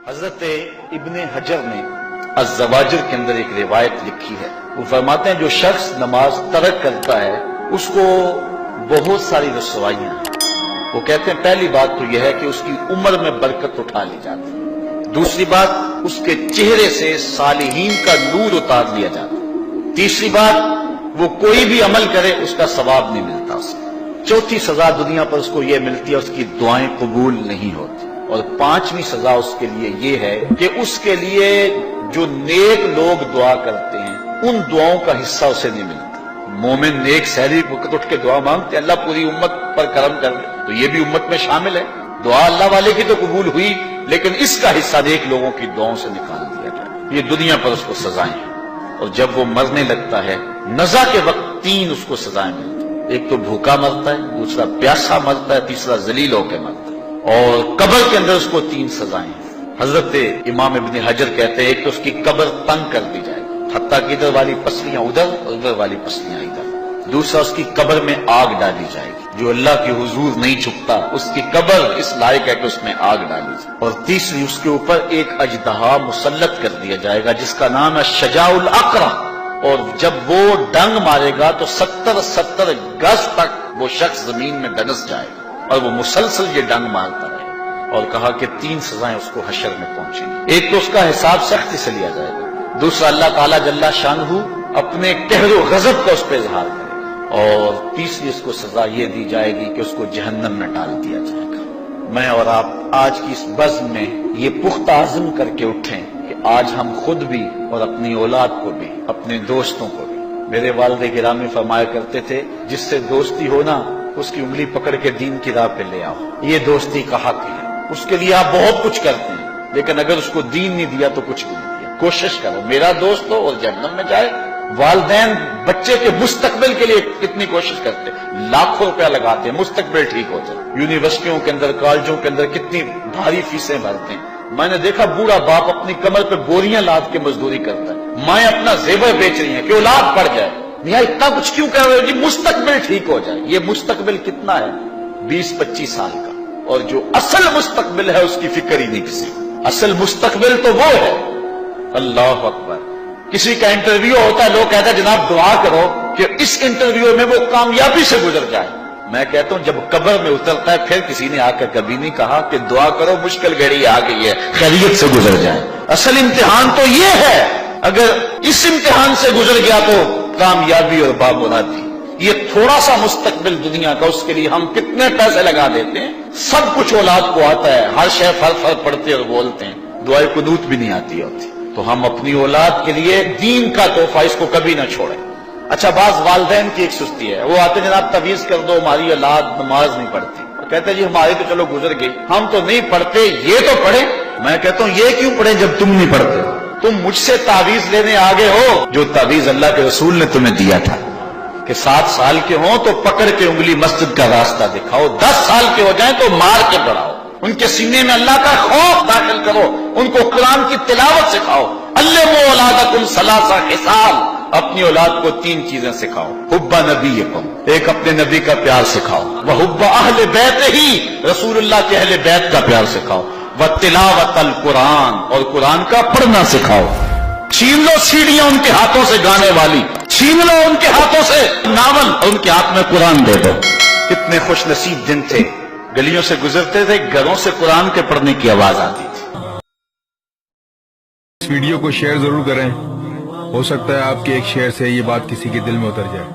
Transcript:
حضرت ابن حجر نے الزواجر کے اندر ایک روایت لکھی ہے. وہ فرماتے ہیں جو شخص نماز ترک کرتا ہے اس کو بہت ساری رسوائیاں ہیں. وہ کہتے ہیں پہلی بات تو یہ ہے کہ اس کی عمر میں برکت اٹھا لی جاتی ہے. دوسری بات اس کے چہرے سے صالحین کا نور اتار لیا جاتا ہے. تیسری بات وہ کوئی بھی عمل کرے اس کا ثواب نہیں ملتا اسے. چوتھی سزا دنیا پر اس کو یہ ملتی ہے اس کی دعائیں قبول نہیں ہوتی. اور پانچویں سزا اس کے لیے یہ ہے کہ اس کے لیے جو نیک لوگ دعا کرتے ہیں ان دعاؤں کا حصہ اسے نہیں ملتا. مومن نیک سحری وقت اٹھ کے دعا مانگتے اللہ پوری امت پر کرم کر دے تو یہ بھی امت میں شامل ہے. دعا اللہ والے کی تو قبول ہوئی لیکن اس کا حصہ نیک لوگوں کی دعاؤں سے نکال دیا جائے. یہ دنیا پر اس کو سزائیں ہیں. اور جب وہ مرنے لگتا ہے نزا کے وقت تین اس کو سزائیں ملتی ہیں. ایک تو بھوکا مرتا ہے, دوسرا پیاسا مرتا ہے, تیسرا ذلیل ہو کے مرتا ہے. اور قبر کے اندر اس کو تین سزائیں ہیں. حضرت امام ابن حجر کہتے ہیں ایک تو اس کی قبر تنگ کر دی جائے گی حتیٰ کہ ادھر والی پسلیاں ادھر اور ادھر والی پسلیاں ادھر. دوسرا اس کی قبر میں آگ ڈالی جائے گی. جو اللہ کی حضور نہیں چھپتا اس کی قبر اس لائق ہے کہ اس میں آگ ڈالی جائے. اور تیسری اس کے اوپر ایک اژدہا مسلط کر دیا جائے گا جس کا نام ہے شجاع الاقرع. اور جب وہ ڈنگ مارے گا تو 70 گز تک وہ شخص زمین میں دنس جائے گا اور وہ مسلسل یہ ڈنگ مارتا رہے. اور کہا کہ تین سزائیں اس کو حشر میں پہنچیں گی. ایک تو اس کا حساب سختی سے لیا جائے گا. دوسرا اللہ تعالیٰ جل شانہ اپنے قہر و غضب کا اس پہ اظہار کرے. اور تیسری اس کو سزا یہ دی جائے گی کہ اس کو جہنم میں ڈال دیا جائے گا. میں اور آپ آج کی اس بزم میں یہ پختہ عزم کر کے اٹھیں کہ آج ہم خود بھی اور اپنی اولاد کو بھی اپنے دوستوں کو بھی. میرے والد گرامی فرمایا کرتے تھے جس سے دوستی ہونا اس کی انگلی پکڑ کے دین کی راہ پہ لے آؤ. یہ دوستی کا حق ہے. اس کے لیے آپ بہت کچھ کرتے ہیں لیکن اگر اس کو دین نہیں دیا تو کچھ نہیں دیا. کوشش کرو میرا دوست ہو اور جہنم میں جائے. والدین بچے کے مستقبل کے لیے کتنی کوشش کرتے ہیں, لاکھوں روپیہ لگاتے ہیں مستقبل ٹھیک ہو جائے. یونیورسٹیوں کے اندر کالجوں کے اندر کتنی بھاری فیسیں بھرتے ہیں. میں نے دیکھا بوڑھا باپ اپنی کمر پہ بوریاں لاد کے مزدوری کرتا ہے. مائیں اپنا زیور بیچ رہی ہیں کہ اولاد پڑ جائے. میاں اتنا کچھ کیوں کہہ رہے ہو جی مستقبل ٹھیک ہو جائے. یہ مستقبل کتنا ہے 20-25 سال کا. اور جو اصل مستقبل ہے اس کی فکر ہی نہیں کسی. اصل مستقبل تو وہ ہے. اللہ اکبر. کسی کا انٹرویو ہوتا ہے لوگ کہتے ہیں جناب دعا کرو کہ اس انٹرویو میں وہ کامیابی سے گزر جائے. میں کہتا ہوں جب قبر میں اترتا ہے پھر کسی نے آ کر کبھی نہیں کہا کہ دعا کرو مشکل گھڑی آ گئی ہے خیریت سے گزر جائے. اصل امتحان تو یہ ہے. اگر اس امتحان سے گزر گیا تو کامیابی اور بامرادی. یہ تھوڑا سا مستقبل دنیا کا اس کے لیے ہم کتنے پیسے لگا دیتے ہیں. سب کچھ اولاد کو آتا ہے, ہر شے فر پڑھتے اور بولتے ہیں, دعائے قنوت بھی نہیں آتی ہوتی. تو ہم اپنی اولاد کے لیے دین کا تحفہ اس کو کبھی نہ چھوڑیں. اچھا بعض والدین کی ایک سستی ہے, وہ آتے جناب تعویذ کر دو ہماری اولاد نماز نہیں پڑھتی. کہتے ہیں جی ہماری تو چلو گزر گئی ہم تو نہیں پڑھتے یہ تو پڑھیں. میں کہتا ہوں یہ کیوں پڑھیں جب تم نہیں پڑھتے. تم مجھ سے تعویذ لینے آگے ہو جو تعویذ اللہ کے رسول نے تمہیں دیا تھا کہ 7 سال کے ہوں تو پکڑ کے انگلی مسجد کا راستہ دکھاؤ, 10 سال کے ہو جائیں تو مار کے پڑھاؤ, ان کے سینے میں اللہ کا خوف داخل کرو, ان کو قرآن کی تلاوت سکھاؤ. علموا اولادکم 3 خصال. اپنی اولاد کو 3 چیزیں سکھاؤ. حب نبیکم, ایک اپنے نبی کا پیار سکھاؤ. وحب اہل بیتہ, رسول اللہ کے اہل بیت کا پیار سکھاؤ. وتلاوت القرآن, اور قرآن کا پڑھنا سکھاؤ. چھین لو سیڑھیاں ان کے ہاتھوں سے گانے والی, چھین لو ان کے ہاتھوں سے ناول اور ان کے ہاتھ میں قرآن دے دو. کتنے خوش نصیب دن تھے, گلیوں سے گزرتے تھے گھروں سے قرآن کے پڑھنے کی آواز آتی تھی. اس ویڈیو کو شیئر ضرور کریں, ہو سکتا ہے آپ کے ایک شیئر سے یہ بات کسی کے دل میں اتر جائے.